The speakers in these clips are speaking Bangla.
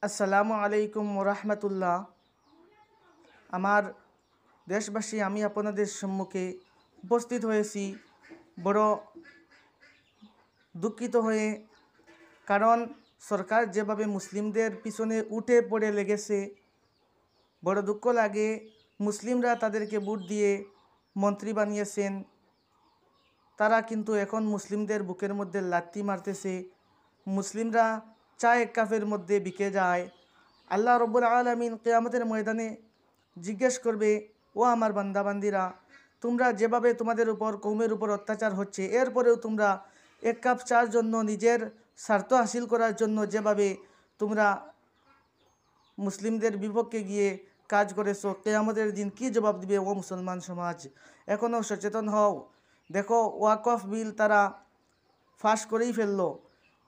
আসসালামু আলাইকুম ওরহমতুল্লাহ। আমার দেশবাসী, আমি আপনাদের সম্মুখে উপস্থিত হয়েছি বড় দুঃখিত হয়ে, কারণ সরকার যেভাবে মুসলিমদের পিছনে উঠে পড়ে লেগেছে, বড় দুঃখ লাগে। মুসলিমরা তাদেরকে ভোট দিয়ে মন্ত্রী বানিয়েছেন, তারা কিন্তু এখন মুসলিমদের বুকের মধ্যে লাথি মারতেছে। মুসলিমরা চায় কাফের মধ্যে বিকে যায়। আল্লাহ রব্বুল আলামিন কিয়ামতের ময়দানে জিজ্ঞেস করবে, ও আমার বান্দাবান্দিরা, তোমরা যেভাবে তোমাদের উপর কৌমের উপর অত্যাচার হচ্ছে, এরপরেও তোমরা এক কাপ চার জন্য নিজের স্বার্থ হাসিল করার জন্য যেভাবে তোমরা মুসলিমদের বিপক্ষে গিয়ে কাজ করেছো, কিয়ামতের দিন কি জবাব দিবে? ও মুসলমান সমাজ, এখনও সচেতন হও। দেখো, ওয়াকফ বিল তারা ফাঁস করেই ফেললো।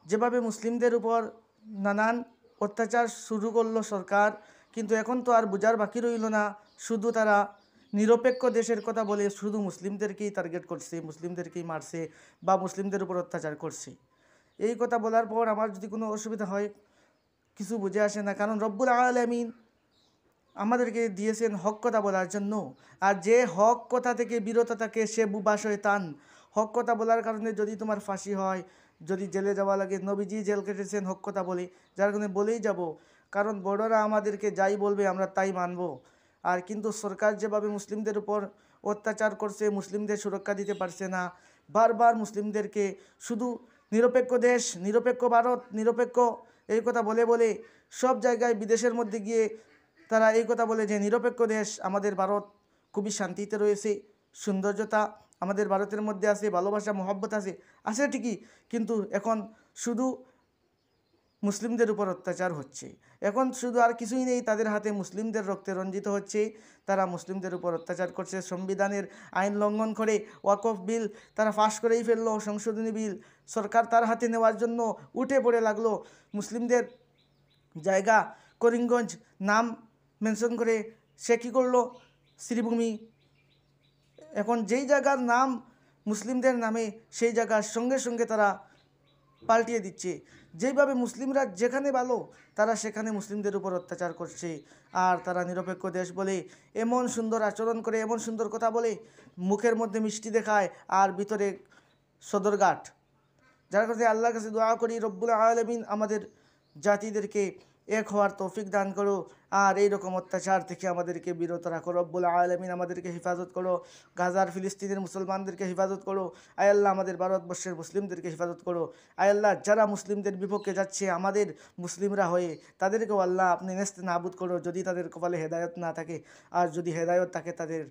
যেভাবে মুসলিমদের উপর নানান অত্যাচার শুরু করলো সরকার, কিন্তু এখন তো আর বোঝার বাকি রইল না। শুধু তারা নিরপেক্ষ দেশের কথা বলে শুধু মুসলিমদেরকেই টার্গেট করছে, মুসলিমদেরকেই মারছে বা মুসলিমদের উপর অত্যাচার করছে। এই কথা বলার পর আমার যদি কোনো অসুবিধা হয়, কিছু বুঝে আসে না, কারণ রব্বুল আলামিন আমাদেরকে দিয়েছেন হক কথা বলার জন্য। আর যে হক কথা থেকে বিরত থাকে সে বুবা শয়তান। হক কথা বলার কারণে যদি তোমার ফাঁসি হয়, যদি জেলে যাওয়া লাগে, নবীজি জেল কেটেছেন হক কথা বলে, যার কারণে বলেই যাব, কারণ বড়রা আমাদেরকে যাই বলবে আমরা তাই মানব। আর কিন্তু সরকার যেভাবে মুসলিমদের উপর অত্যাচার করছে, মুসলিমদের সুরক্ষা দিতে পারছে না। বারবার মুসলিমদেরকে শুধু নিরপেক্ষ দেশ, নিরপেক্ষ ভারত, নিরপেক্ষ এই কথা বলে বলে সব জায়গায় বিদেশের মধ্যে গিয়ে তারা এই কথা বলে যে নিরপেক্ষ দেশ। আমাদের ভারত খুবই শান্তিতে রয়েছে, সৌন্দর্যতা আমাদের ভারতের মধ্যে আছে, ভালোবাসা মহব্বত আছে ঠিকই, কিন্তু এখন শুধু মুসলিমদের উপর অত্যাচার হচ্ছে। এখন শুধু আর কিছুই নেই, তাদের হাতে মুসলিমদের রক্তে রঞ্জিত হচ্ছে, তারা মুসলিমদের উপর অত্যাচার করছে। সংবিধানের আইন লঙ্ঘন করে ওয়াকফ বিল তারা ফাঁস করেই ফেললো, সংশোধনী বিল সরকার তার হাতে নেওয়ার জন্য উঠে পড়ে লাগলো। মুসলিমদের জায়গা করিমগঞ্জ নাম মেনশন করে সে কী করলো, শ্রীভূমি। এখন যেই জায়গার নাম মুসলিমদের নামে, সেই জায়গার সঙ্গে সঙ্গে তারা পাল্টিয়ে দিচ্ছে। যেইভাবে মুসলিমরা যেখানে ভালো, তারা সেখানে মুসলিমদের উপর অত্যাচার করছে। আর তারা নিরপেক্ষ দেশ বলে এমন সুন্দর আচরণ করে, এমন সুন্দর কথা বলে, মুখের মধ্যে মিষ্টি দেখায় আর ভিতরে সদরঘাট। যার কাছে আল্লাহর কাছে দোয়া করি, রব্বুল আলামিন আমাদের জাতিদেরকে এক হওয়ার তৌফিক দান করো, আর এই রকম অত্যাচার থেকে আমাদেরকে বিরত রাখো। রব্বুল আলামিন আমাদেরকে হেফাজত করো, গাজার ফিলিস্তিনের মুসলমানদেরকে হেফাজত করো। আয় আল্লাহ আমাদের ভারতবর্ষের মুসলিমদেরকে হেফাজত করো। আয় আল্লাহ যারা মুসলিমদের বিপক্ষে যাচ্ছে আমাদের মুসলিমরা হয়ে, তাদেরকেও আল্লাহ আপনি নেস্তে নাবুদ করো, যদি তাদের কপালে হেদায়ত না থাকে। আর যদি হেদায়ত থাকে তাদের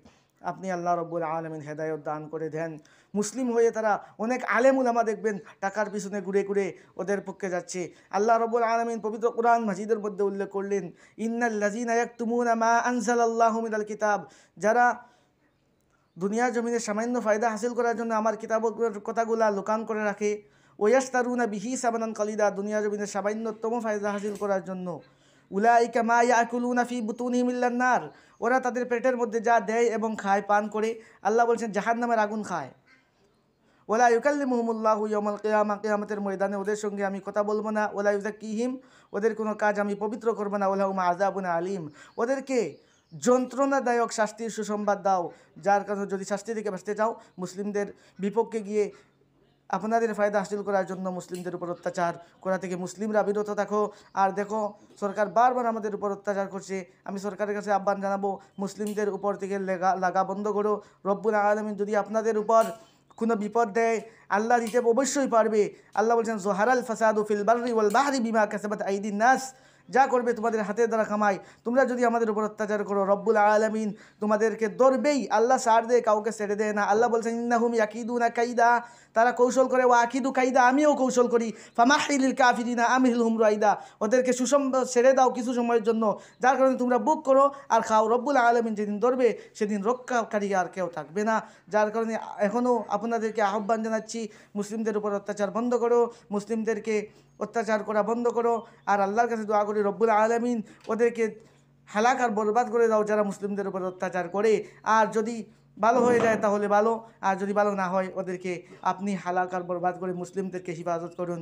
আপনি আল্লাহ রব্বুল আলামিন হেদায়ত দান করে দেন। মুসলিম হয়ে তারা অনেক আলেম উলামা দেখবেন টাকার পিছনে ঘুরে ঘুরে ওদের পক্ষে যাচ্ছে। আল্লাহ রব্বুল আলামিন পবিত্র কুরআন মাজিদের মধ্যে উল্লেখ করলেন, ইন্নাল্লাযীনা ইয়াকতুমুনা মা আনজালাল্লাহু মিনাল কিতাব, যারা দুনিয়া জমিনে সামান্য ফায়দা হাসিল করার জন্য আমার কিতাবের কথাগুলা লুকান করে রাখে, ওয়াস্তারুনা বিহি সামানান কালিদা, দুনিয়া জমিনে সামান্যতম ফায়দা হাসিল করার জন্য, উলাইকা মা ইয়াকুলুনা ফি বুতুনিহিম ইল্লান নার, ওরা তাদের পেটের মধ্যে যা দেয় এবং খায়, পান করে, আল্লাহ বলছেন জাহান্নামের আগুন খায়। ওলা ইউকাল্লিমুহুমুল্লাহু ইয়াউমাল কিয়ামা, কিয়ামতের ময়দানে ওদের সঙ্গে আমি কথা বলবো না। ওলা ইউযাক্কিহিম, ওদের কোনো কাজ আমি পবিত্র করবো না। ওলাহুম আযাবুন আলীম, ওদেরকে যন্ত্রণাদায়ক শাস্তির সুসংবাদ দাও। যার কারণে যদি শাস্তি থেকে বাঁচতে চাও, মুসলিমদের বিপক্ষে গিয়ে আপনাদের ফায়দা হাসিল করার জন্য মুসলিমদের উপর অত্যাচার করা থেকে মুসলিমরা বিরত থাকো। আর দেখো, সরকার বারবার আমাদের উপর অত্যাচার করছে। আমি সরকারের কাছে আহ্বান জানাবো, মুসলিমদের উপর থেকে লাগা বন্ধ করো। রব্বুল আলামিন যদি আপনাদের উপর কোনো বিপদ দেয়, আল্লাহ দিতে অবশ্যই পারবে। আল্লাহ বলছেন, জোহারাল ফাসাদু ফিল বাররি ওয়াল বাহরি বিমা কাসাবাত আইদিন নাস, যা করবে তোমাদের হাতের দ্বারা কামাই। তোমরা যদি আমাদের উপর অত্যাচার করো, রব্বুল আলামিন তোমাদেরকে ধরবেই। আল্লাহ ছাড় দেয়, কাউকে ছেড়ে দেয় না। আল্লাহ বলছেন, ইন্নাহুম ইয়াকিদুনা কাইদা, তারা কৌশল করে, ওয়া আকিদু কাইদা, আমিও কৌশল করি। ফামাহিলিল কাফিরিনা আমহিলহুম রাইদা, ওদেরকে সুসংবাদ ছেড়ে দাও কিছু সময়ের জন্য, যার কারণে তোমরা বুক করো আর খাও। রব্বুল আলামিন যেদিন ধরবে সেদিন রক্ষাকারী আর কেউ থাকবে না। যার কারণে এখনও আপনাদেরকে আহ্বান জানাচ্ছি, মুসলিমদের উপর অত্যাচার বন্ধ করো, মুসলিমদেরকে অত্যাচার করা বন্ধ করো। আর আল্লাহর কাছে দোয়া করি, রব্বুল আলামিন ওদেরকে হালাক আর বরবাদ করে দাও যারা মুসলিমদের উপর অত্যাচার করে। আর যদি ভালো হয়ে যায় তাহলে ভালো, আর যদি ভালো না হয় ওদেরকে আপনি হালাক আর বরবাদ করে মুসলিমদেরকে হেফাজত করুন।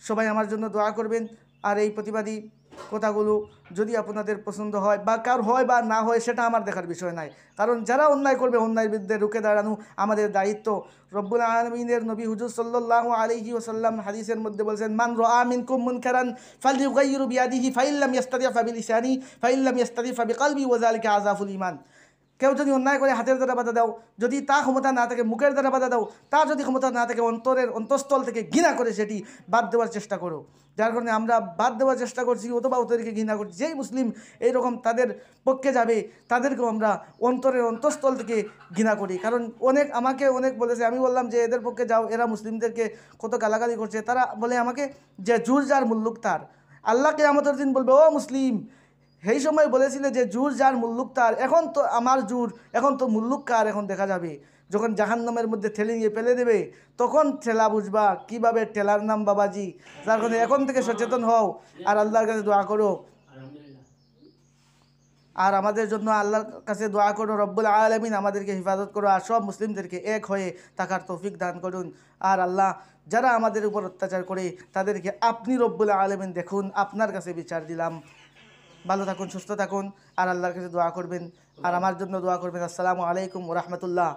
সবাই আমার জন্য দোয়া করবেন। আর এই প্রতিবাদী কথাগুলো যদি আপনাদের পছন্দ হয় বা কার হয় বা না হয় সেটা আমার দেখার বিষয় নাই, কারণ যারা অন্যায় করবে অন্যায়ের বিরুদ্ধে রুখে দাঁড়ানো আমাদের দায়িত্ব। রব্বুল আলামিনের নবী হুজুর সাল্লাল্লাহু আলাইহি ওয়াসাল্লাম হাদিসের মধ্যে বলছেন, মান রাআ মিনকুম মুনকারান ফালইউগাইয়িরু বিয়াদিহি ফাইল্লাম ইস্তাতি' ফাবিলিসানি ফাইল্লাম ইস্তাতি' ফাবিকলবি ওয়া যালিকা আযাফুল ঈমান। কেউ যদি অন্যায় করে হাতের দ্বারা বাধা দাও, যদি তা ক্ষমতা না থাকে মুখের দ্বারা বাধা দাও, তা যদি ক্ষমতা না থাকে অন্তঃস্থল থেকে ঘৃণা করে সেটি বাদ দেওয়ার চেষ্টা করো। যার কারণে আমরা বাদ দেওয়ার চেষ্টা করছি অথবা ওদেরকে ঘৃণা করছি। যেই মুসলিম এইরকম তাদের পক্ষে যাবে তাদেরকেও আমরা অন্তঃস্থল থেকে ঘৃণা করি। কারণ আমাকে অনেক বলেছে, আমি বললাম যে এদের পক্ষে যাও, এরা মুসলিমদেরকে কত গালাগালি করছে। তারা বলে আমাকে যে জুর যার মুল্লুক তার। আল্লাহ কিয়ামতের দিন বলবে, ও মুসলিম, সেই সময় বলেছিলে যে জুর যার মুল্লুক তার, এখন তো আমার জুর, এখন তো মুল্লুক কার এখন দেখা যাবে। যখন জাহান্নামের মধ্যে ঠেলে নিয়ে ফেলে দেবে তখন ঠেলা বুঝবা কীভাবে ঠেলার নাম বাবাজি। যার কারণে এখন থেকে সচেতন হও আর আল্লাহর কাছে দোয়া করো, আর আমাদের জন্য আল্লাহর কাছে দোয়া করো রব্বুল আলামিন আমাদেরকে হিফাজত করো আর সব মুসলিমদেরকে এক হয়ে থাকার তৌফিক দান করুন। আর আল্লাহ, যারা আমাদের উপর অত্যাচার করে তাদেরকে আপনি রব্বুল আলামিন দেখুন, আপনার কাছে বিচার দিলাম। ভালো থাকুন, সুস্থ থাকুন আর আল্লাহর কাছে দোয়া করবেন আর আমার জন্য দোয়া করবেন। আসসালামু আলাইকুম ওয়া রাহমাতুল্লাহ।